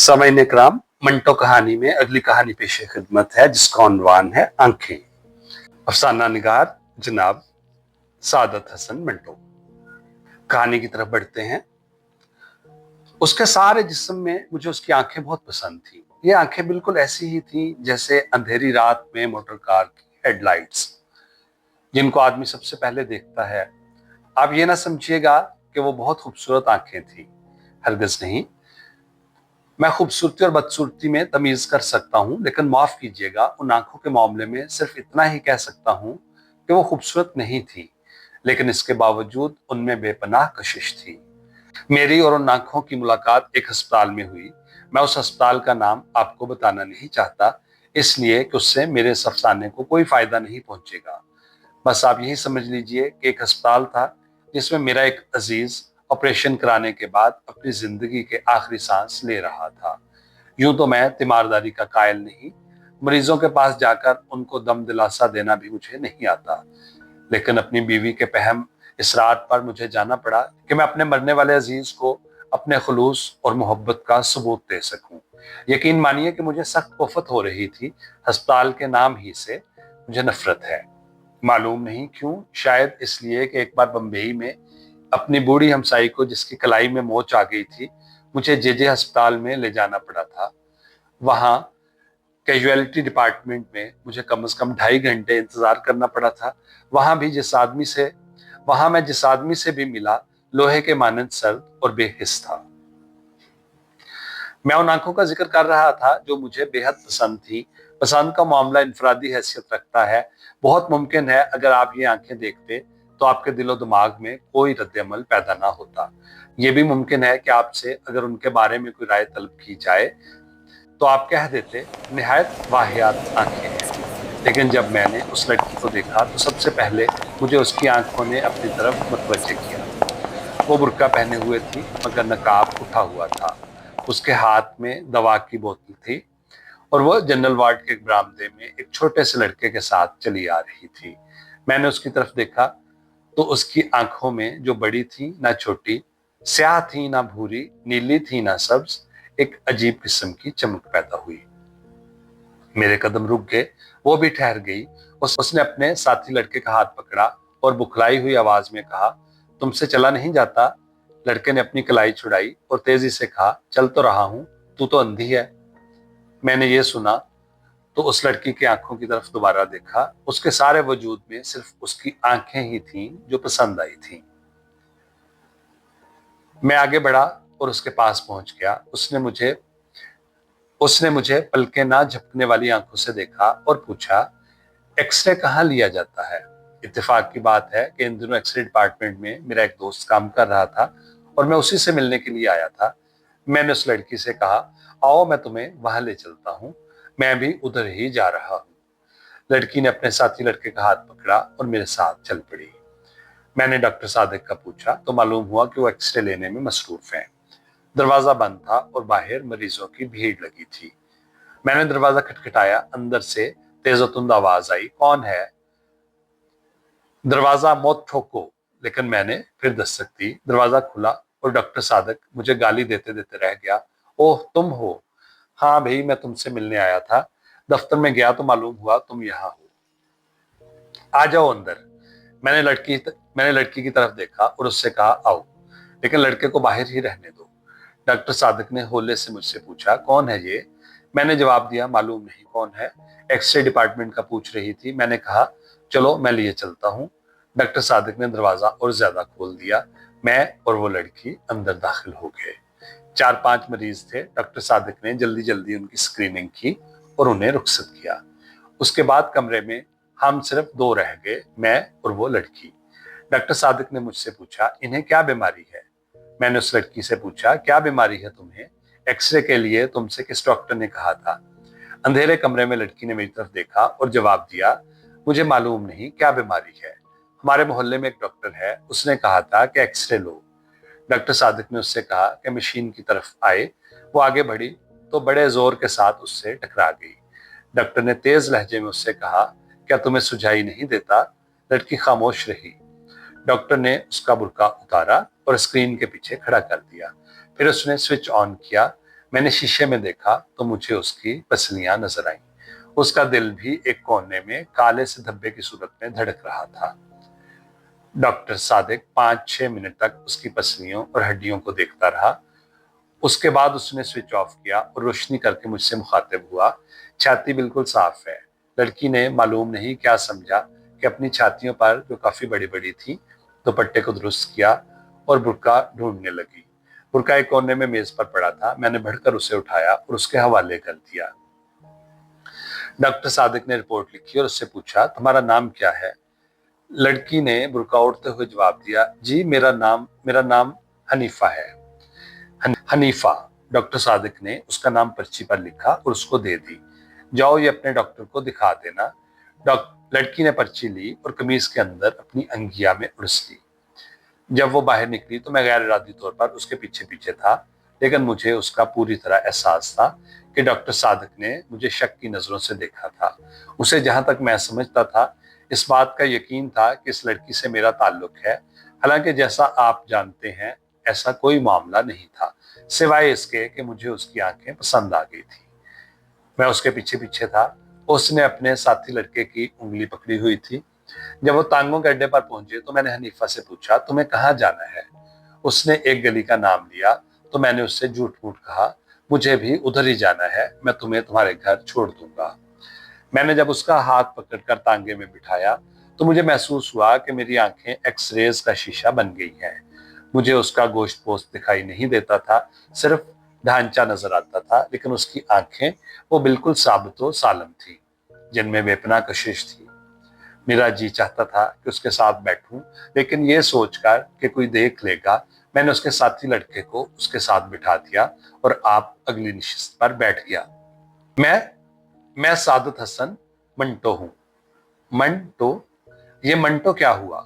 सामाइन इकराम, मंटो कहानी में अगली कहानी पेश खिदमत है जिसका उन्वान है आंखें। अफसाना निगार जनाब सादत हसन मंटो। कहानी की तरफ बढ़ते हैं। उसके सारे जिस्म में मुझे उसकी आंखें बहुत पसंद थी। ये आंखें बिल्कुल ऐसी ही थी जैसे अंधेरी रात में मोटर कार की हेडलाइट्स, जिनको आदमी सबसे पहले देखता है। आप ये ना समझिएगा कि वो बहुत खूबसूरत आंखें थी, हरगिज नहीं। मैं खूबसूरती और बदसूरती में तमीज कर सकता हूँ, लेकिन माफ कीजिएगा, उन आंखों के मामले में सिर्फ इतना ही कह सकता हूँ कि वो खूबसूरत नहीं थी, लेकिन इसके बावजूद उनमें बेपनाह कशिश थी। मेरी और उन आंखों की मुलाकात एक अस्पताल में हुई। मैं उस अस्पताल का नाम आपको बताना नहीं चाहता, इसलिए कि उससे मेरे इस अफसाने को कोई फायदा नहीं पहुंचेगा। बस आप यही समझ लीजिए कि एक अस्पताल था जिसमें मेरा एक अजीज ऑपरेशन कराने के बाद अपनी जिंदगी के आखिरी सांस ले रहा था। यूं तो मैं तीमारदारी का कायल नहीं, मरीजों के पास जाकर उनको दम दिलासा देना भी मुझे नहीं आता, लेकिन अपनी बीवी के पहम इसरार पर मुझे जाना पड़ा कि मैं अपने मरने वाले अजीज को अपने खुलूस और मोहब्बत का सबूत दे सकूं। यकीन मानिए कि मुझे सख्त उफ़त हो रही थी। अस्पताल के नाम ही से मुझे नफरत है। मालूम नहीं क्यों, शायद इसलिए कि एक बार बम्बई में अपनी बूढ़ी हमसाई को, जिसकी कलाई में मोच आ गई थी, मुझे जेजे अस्पताल में ले जाना पड़ा था। वहां कैजुअलिटी डिपार्टमेंट में मुझे कम से कम 2.5 घंटे इंतजार करना पड़ा था। वहां मैं जिस आदमी से भी मिला, लोहे के मानंद सर्द और बेहिस था। मैं उन आंखों का जिक्र कर रहा था जो मुझे बेहद पसंद थी। पसंद का मामला इंफरादी हैसियत रखता है। बहुत मुमकिन है अगर आप ये आंखें देखते तो आपके दिलो दिमाग में कोई रद्द-ए-अमल पैदा ना होता। ये भी मुमकिन है कि आपसे अगर उनके बारे में कोई राय तलब की जाए तो आप कह देते निहायत वाहियात आंखें हैं। लेकिन जब मैंने उस लड़की को देखा तो सबसे पहले मुझे उसकी आंखों ने अपनी तरफ मुतवज्जे किया। वो बुर्का पहने हुए थी मगर नकाब उठा हुआ था। उसके हाथ में दवा की बोतल थी और वो जनरल वार्ड के बरामदे में एक छोटे से लड़के के साथ चली आ रही थी। मैंने उसकी तरफ देखा तो उसकी आंखों में, जो बड़ी थी ना छोटी, स्याह थी ना भूरी, नीली थी ना सब्ज, एक अजीब किस्म की चमक पैदा हुई। मेरे कदम रुक गए, वो भी ठहर गई। उसने अपने साथी लड़के का हाथ पकड़ा और बुखलाई हुई आवाज में कहा, तुमसे चला नहीं जाता। लड़के ने अपनी कलाई छुड़ाई और तेजी से कहा, चल तो रहा हूं, तू तो अंधी है। मैंने ये सुना तो उस लड़की की आंखों की तरफ दोबारा देखा। उसके सारे वजूद में सिर्फ उसकी आंखें ही थीं जो पसंद आई थीं। मैं आगे बढ़ा और उसके पास पहुंच गया। उसने मुझे पलके ना झपकने वाली आंखों से देखा और पूछा, एक्सरे कहाँ लिया जाता है? इत्तेफाक की बात है कि इन दिनों एक्सरे डिपार्टमेंट में मेरा एक दोस्त काम कर रहा था और मैं उसी से मिलने के लिए आया था। मैंने उस लड़की से कहा, आओ मैं तुम्हें वहां ले चलता हूँ, मैं भी उधर ही जा रहा हूँ। लड़की ने अपने साथी लड़के का हाथ पकड़ा और मेरे साथ चल पड़ी। मैंने डॉक्टर सादिक का पूछा तो मालूम हुआ कि वो एक्सरे लेने में मसरूफ हैं। दरवाजा बंद था और बाहर मरीजों की भीड़ लगी थी। मैंने दरवाजा खटखटाया। अंदर से तेजोतुंद आवाज आई, कौन है? दरवाजा मौत ठोको। लेकिन मैंने फिर दस्तक दी। दरवाजा खुला और डॉक्टर सादिक मुझे गाली देते देते रह गया, ओह तुम हो? हाँ भाई, मैं तुमसे मिलने आया था। दफ्तर में गया तो मालूम हुआ तुम यहाँ हो। आ जाओ अंदर। मैंने लड़की की तरफ देखा और उससे कहा, आओ, लेकिन लड़के को बाहर ही रहने दो। डॉक्टर सादिक ने होले से मुझसे पूछा, कौन है ये? मैंने जवाब दिया, मालूम नहीं कौन है, एक्सरे डिपार्टमेंट का पूछ रही थी। मैंने कहा, चलो मैं लिए चलता हूँ। डॉक्टर सादिक ने दरवाजा और ज्यादा खोल दिया। मैं और वो लड़की अंदर दाखिल हो गए। 4-5 मरीज थे। डॉक्टर सादिक ने जल्दी जल्दी उनकी स्क्रीनिंग की और उन्हें रुखसत किया। उसके बाद कमरे में हम सिर्फ 2 रह गए, मैं और वो लड़की। डॉक्टर सादिक ने मुझसे पूछा, इन्हें क्या बीमारी है? मैंने उस लड़की से पूछा, क्या बीमारी है तुम्हें? एक्सरे के लिए तुमसे किस डॉक्टर ने कहा था? अंधेरे कमरे में लड़की ने मेरी तरफ देखा और जवाब दिया, मुझे मालूम नहीं क्या बीमारी है। हमारे मोहल्ले में एक डॉक्टर है, उसने कहा था कि एक्सरे लो। डॉक्टर सादिक ने उससे कहा कि मशीन की तरफ आए। वो आगे बढ़ी तो बड़े जोर के साथ उससे टकरा गई। डॉक्टर ने तेज लहजे में उससे कहा, क्या तुम्हें सुझाई नहीं देता? लड़की खामोश रही। डॉक्टर ने उसका बुर्का उतारा और स्क्रीन के पीछे खड़ा कर दिया। फिर उसने स्विच ऑन किया। میں نے شیشے میں دیکھا تو مجھے اس کی پسلیاں نظر آئیں۔ اس کا دل بھی ایک کونے میں کالے سے دھبے کی صورت میں دھڑک رہا تھا۔ ڈاکٹر صادق 5-6 منٹ تک اس کی پسلیوں اور ہڈیوں کو دیکھتا رہا۔ اس کے بعد اس نے سوئچ آف کیا اور روشنی کر کے مجھ سے مخاطب ہوا، چھاتی بالکل صاف ہے۔ لڑکی نے معلوم نہیں کیا سمجھا کہ اپنی چھاتیوں پر جو کافی بڑی بڑی تھی دوپٹے کو درست کیا اور برقع ڈھونڈنے لگی۔ برقع ایک کونے میں میز پر پڑا تھا۔ میں نے بڑھ کر اسے اٹھایا اور اس کے حوالے کر دیا۔ ڈاکٹر صادق نے رپورٹ لکھی اور اس سے پوچھا، تمہارا نام کیا ہے؟ لڑکی نے برقع اوڑھتے ہوئے جواب دیا، جی میرا نام حنیفہ ہے۔ حنیفہ۔ ڈاکٹر صادق نے اس کا نام پرچی پر لکھا اور اس کو دے دی۔ جاؤ یہ اپنے ڈاکٹر کو دکھا دینا۔ لڑکی نے پرچی لی اور قمیض کے اندر اپنی انگیا میں اڑس لی۔ جب وہ باہر نکلی تو میں غیر ارادی طور پر اس کے پیچھے پیچھے تھا، لیکن مجھے اس کا پوری طرح احساس تھا کہ ڈاکٹر صادق نے مجھے شک کی نظروں سے دیکھا تھا۔ اسے جہاں تک میں سمجھتا تھا اس بات کا یقین تھا کہ اس لڑکی سے میرا تعلق ہے، حالانکہ جیسا آپ جانتے ہیں ایسا کوئی معاملہ نہیں تھا، سوائے اس کے کہ مجھے اس کی آنکھیں پسند آ گئی تھی۔ میں اس کے پیچھے پیچھے تھا۔ اس نے اپنے ساتھی لڑکے کی انگلی پکڑی ہوئی تھی۔ جب وہ تانگوں کے اڈے پر پہنچے تو میں نے حنیفہ سے پوچھا، تمہیں کہاں جانا ہے؟ اس نے ایک گلی کا نام لیا تو میں نے اس سے جھوٹ موٹ کہا، مجھے بھی ادھر ہی جانا ہے، میں تمہیں تمہارے گھر چھوڑ دوں گا۔ میں نے جب اس کا ہاتھ پکڑ کر تانگے میں بٹھایا تو مجھے محسوس ہوا کہ میری آنکھیں ایکس ریز کا شیشہ بن گئی ہیں۔ مجھے اس کا گوشت پوست دکھائی نہیں دیتا تھا، صرف ڈھانچہ نظر آتا تھا، لیکن اس کی آنکھیں وہ بالکل ثابت و سالم تھی، جن میں بے پناہ کشش تھی۔ میرا جی چاہتا تھا کہ اس کے ساتھ بیٹھوں، لیکن یہ سوچ کر کہ کوئی دیکھ لے گا میں نے اس کے ساتھی لڑکے کو اس کے ساتھ بٹھا دیا اور آپ اگلی نشست پر بیٹھ گیا۔ میں سعادت حسن منٹو ہوں۔ منٹو؟ یہ منٹو کیا ہوا؟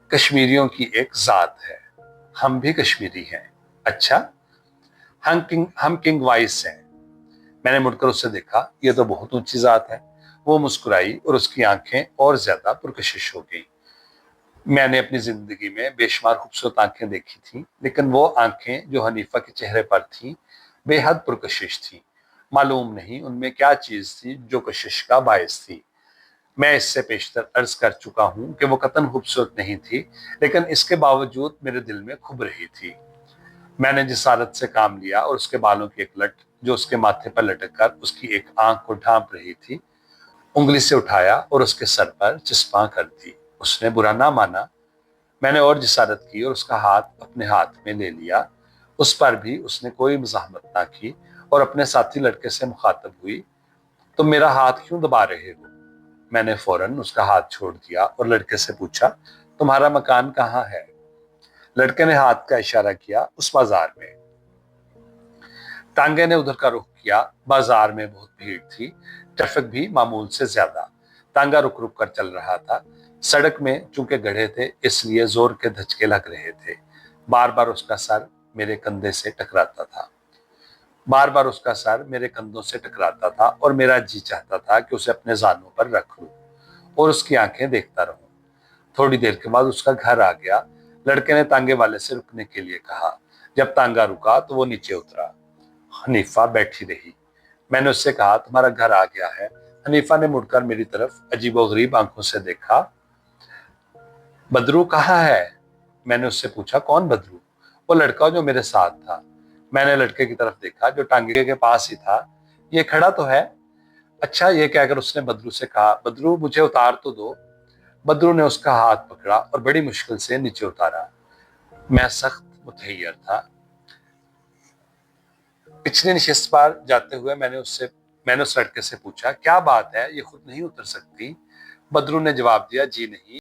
کشمیریوں کی ایک ذات ہے، ہم بھی کشمیری ہیں۔ اچھا، ہم کنگ وائس ہیں۔ میں نے مڑ کر اسے دیکھا، یہ تو بہت اونچی ذات ہے۔ وہ مسکرائی اور اس کی آنکھیں اور زیادہ پرکشش ہو گئی۔ میں نے اپنی زندگی میں بے شمار خوبصورت آنکھیں دیکھی تھیں، لیکن وہ آنکھیں جو حنیفہ کے چہرے پر تھیں بے حد پرکشش تھیں۔ معلوم نہیں ان میں کیا چیز تھی جو کشش کا باعث تھی۔ میں اس سے پیشتر عرض کر چکا ہوں کہ وہ قطعاً خوبصورت نہیں تھی، لیکن اس کے باوجود میرے دل میں کھب رہی تھی۔ میں نے جسارت سے کام لیا اور اس کے بالوں کی ایک لٹ جو اس کے ماتھے پر لٹک کر اس کی ایک آنکھ کو ڈھانپ رہی تھی انگلی سے اٹھایا اور اس کے سر پر چسپاں کر دی۔ اس نے برا نہ مانا۔ میں نے اور جسارت کی اور اس کا ہاتھ اپنے ہاتھ میں لے لیا۔ اس پر بھی اس نے کوئی مزاحمت نہ کی اور اپنے ساتھی لڑکے سے مخاطب ہوئی، تم میرا ہاتھ کیوں دبا رہے ہو؟ میں نے فوراً اس کا ہاتھ چھوڑ دیا اور لڑکے سے پوچھا، تمہارا مکان کہاں ہے؟ لڑکے نے ہاتھ کا اشارہ کیا، اس بازار میں۔ ٹانگے نے ادھر کا رخ کیا۔ بازار میں بہت بھیڑ تھی، ٹریفک بھی معمول سے زیادہ۔ ٹانگا رک رک کر چل رہا تھا۔ سڑک میں چونکہ گڑھے تھے اس لیے زور کے دھچکے لگ رہے تھے۔ بار بار اس کا سر میرے کندھے سے ٹکراتا تھا۔ کندھوں سے ٹکراتا تھا اور میرا جی چاہتا تھا کہ اسے اپنے زانوں پر رکھ لوں اور اس کی آنکھیں دیکھتا رہوں۔ تھوڑی دیر کے بعد اس کا گھر آ گیا۔ لڑکے نے تانگے والے سے رکنے کے لیے کہا۔ جب تانگا رکا تو وہ نیچے اترا۔ حنیفہ بیٹھی رہی۔ میں نے اس سے کہا، تمہارا گھر آ گیا ہے؟ حنیفہ نے مڑ کر میری طرف عجیب و غریب آنکھوں سے دیکھا۔ بدرو کہاں ہے؟ میں نے اس سے پوچھا، کون بدرو؟ وہ لڑکا جو میرے ساتھ تھا۔ میں نے لڑکے کی طرف دیکھا جو ٹانگے کے پاس ہی تھا۔ یہ کھڑا تو ہے۔ اچھا، یہ کہہ کر اس نے بدرو سے کہا، بدرو مجھے اتار تو دو۔ بدرو نے اس کا ہاتھ پکڑا اور بڑی مشکل سے نیچے اتارا۔ میں سخت متحیر تھا۔ پچھلی نشست پر جاتے ہوئے میں نے اس لڑکے سے پوچھا، کیا بات ہے، یہ خود نہیں اتر سکتی؟ بدرو نے جواب دیا، جی نہیں۔